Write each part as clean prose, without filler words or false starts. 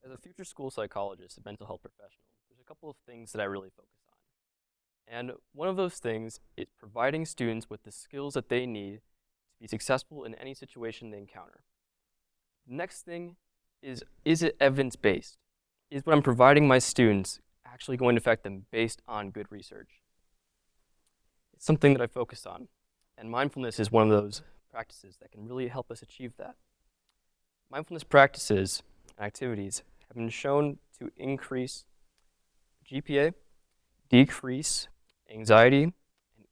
As a future school psychologist and mental health professional, there's a couple of things that I really focus on. And one of those things is providing students with the skills that they need to be successful in any situation they encounter. The next thing is it evidence-based? Is what I'm providing my students actually going to affect them based on good research? It's something that I focus on, and mindfulness is one of those practices that can really help us achieve that. Mindfulness practices and activities have been shown to increase GPA, decrease anxiety, and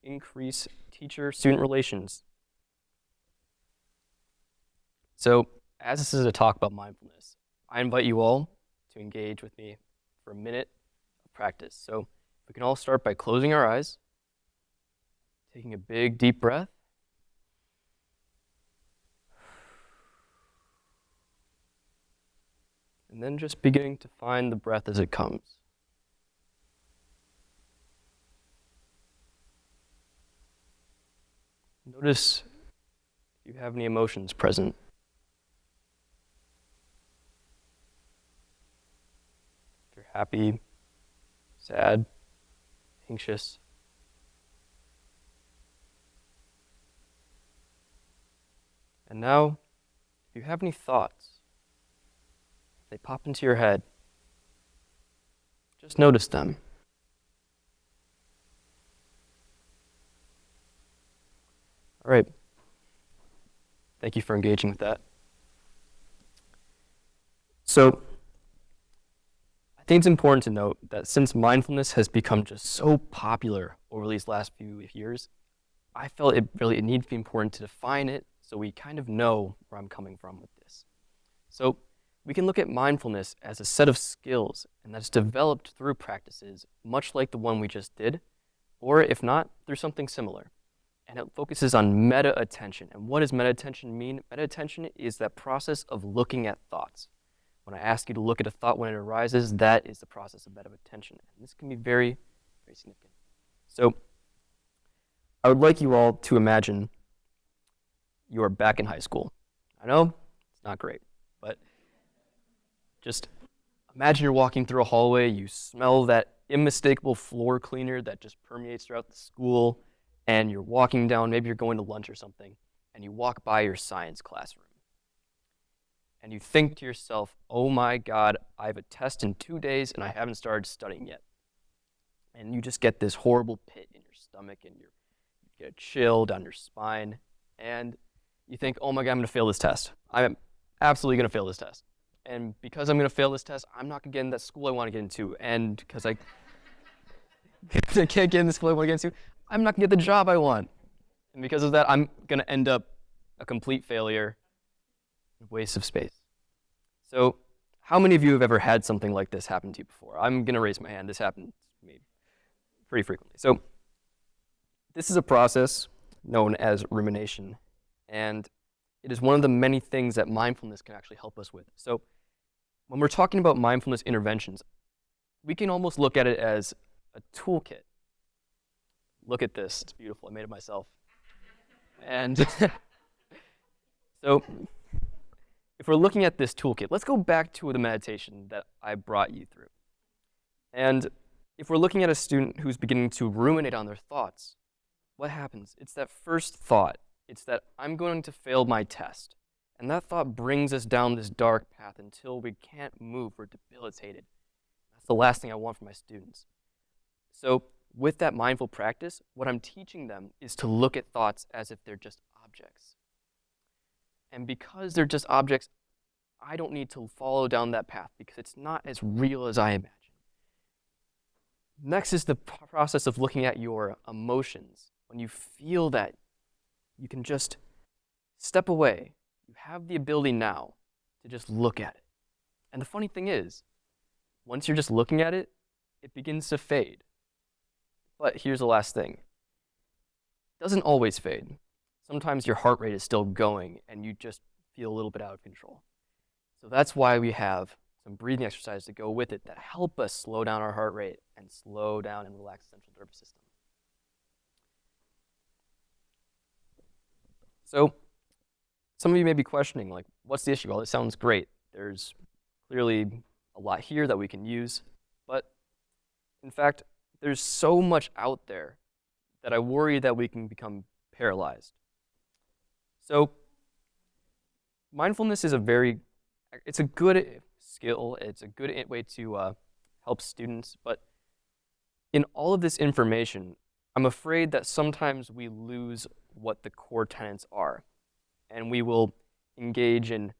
increase teacher-student relations. So, as this is a talk about mindfulness, I invite you all to engage with me for a minute of practice. So, if we can all start by closing our eyes, taking a big, deep breath, and then just beginning to find the breath as it comes. Notice if you have any emotions present. If you're happy, sad, anxious. And now, if you have any thoughts, if they pop into your head, just notice them. All right. Thank you for engaging with that. So, I think it's important to note that since mindfulness has become just so popular over these last few years, I felt it needed to be important to define it so we kind of know where I'm coming from with this. So, we can look at mindfulness as a set of skills, and that's developed through practices, much like the one we just did, or if not, through something similar. And it focuses on meta-attention. And what does meta-attention mean? Meta-attention is that process of looking at thoughts. When I ask you to look at a thought when it arises, that is the process of meta-attention. And this can be very, very significant. So I would like you all to imagine you are back in high school. I know it's not great, but just imagine you're walking through a hallway, you smell that unmistakable floor cleaner that just permeates throughout the school, and you're walking down, maybe you're going to lunch or something, and you walk by your science classroom. And you think to yourself, oh my God, I have a test in 2 days and I haven't started studying yet. And you just get this horrible pit in your stomach and you get a chill down your spine, and you think, oh my God, I'm gonna fail this test. I'm absolutely gonna fail this test. And because I'm gonna fail this test, I'm not gonna get in that school I wanna get into. And because I can't get in the school I wanna get into, I'm not gonna get the job I want. And because of that, I'm gonna end up a complete failure, a waste of space. So how many of you have ever had something like this happen to you before? I'm gonna raise my hand. This happens to me pretty frequently. So this is a process known as rumination, and it is one of the many things that mindfulness can actually help us with. So when we're talking about mindfulness interventions, we can almost look at it as a toolkit. Look at this, it's beautiful, I made it myself. And so if we're looking at this toolkit, let's go back to the meditation that I brought you through. And if we're looking at a student who's beginning to ruminate on their thoughts, what happens? It's that first thought. It's that I'm going to fail my test. And that thought brings us down this dark path until we can't move, we're debilitated. That's the last thing I want for my students. So with that mindful practice, what I'm teaching them is to look at thoughts as if they're just objects. And because they're just objects, I don't need to follow down that path because it's not as real as I imagine. Next is the process of looking at your emotions. When you feel that, you can just step away. You have the ability now to just look at it. And the funny thing is, once you're just looking at it, it begins to fade. But here's the last thing. It doesn't always fade. Sometimes your heart rate is still going and you just feel a little bit out of control. So that's why we have some breathing exercises to go with it that help us slow down our heart rate and slow down and relax the central nervous system. So some of you may be questioning, like, what's the issue? Well, it sounds great. There's clearly a lot here that we can use, but in fact, there's so much out there that I worry that we can become paralyzed. So mindfulness is it's a good skill, it's a good way to help students, but in all of this information, I'm afraid that sometimes we lose what the core tenets are, and we will engage in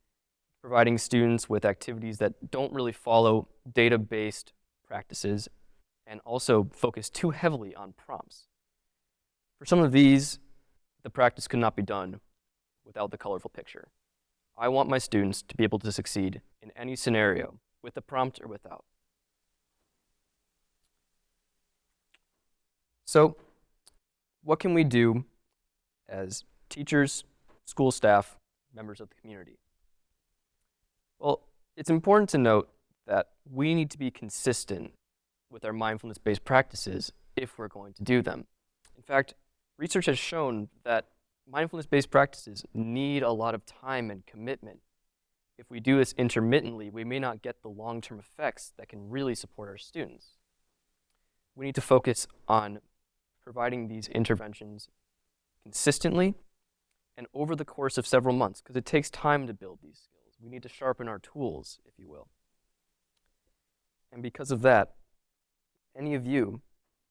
providing students with activities that don't really follow data-based practices and also focus too heavily on prompts. For some of these, the practice could not be done without the colorful picture. I want my students to be able to succeed in any scenario, with the prompt or without. So, what can we do as teachers, school staff, members of the community? Well, it's important to note that we need to be consistent with our mindfulness-based practices if we're going to do them. In fact, research has shown that mindfulness-based practices need a lot of time and commitment. If we do this intermittently, we may not get the long-term effects that can really support our students. We need to focus on providing these interventions consistently and over the course of several months, because it takes time to build these skills. We need to sharpen our tools, if you will. And because of that, any of you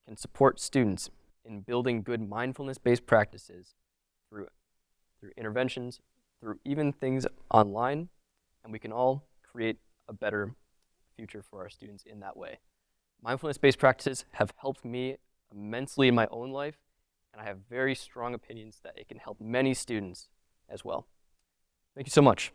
can support students in building good mindfulness-based practices through interventions, through even things online, and we can all create a better future for our students in that way. Mindfulness-based practices have helped me immensely in my own life, and I have very strong opinions that it can help many students as well. Thank you so much.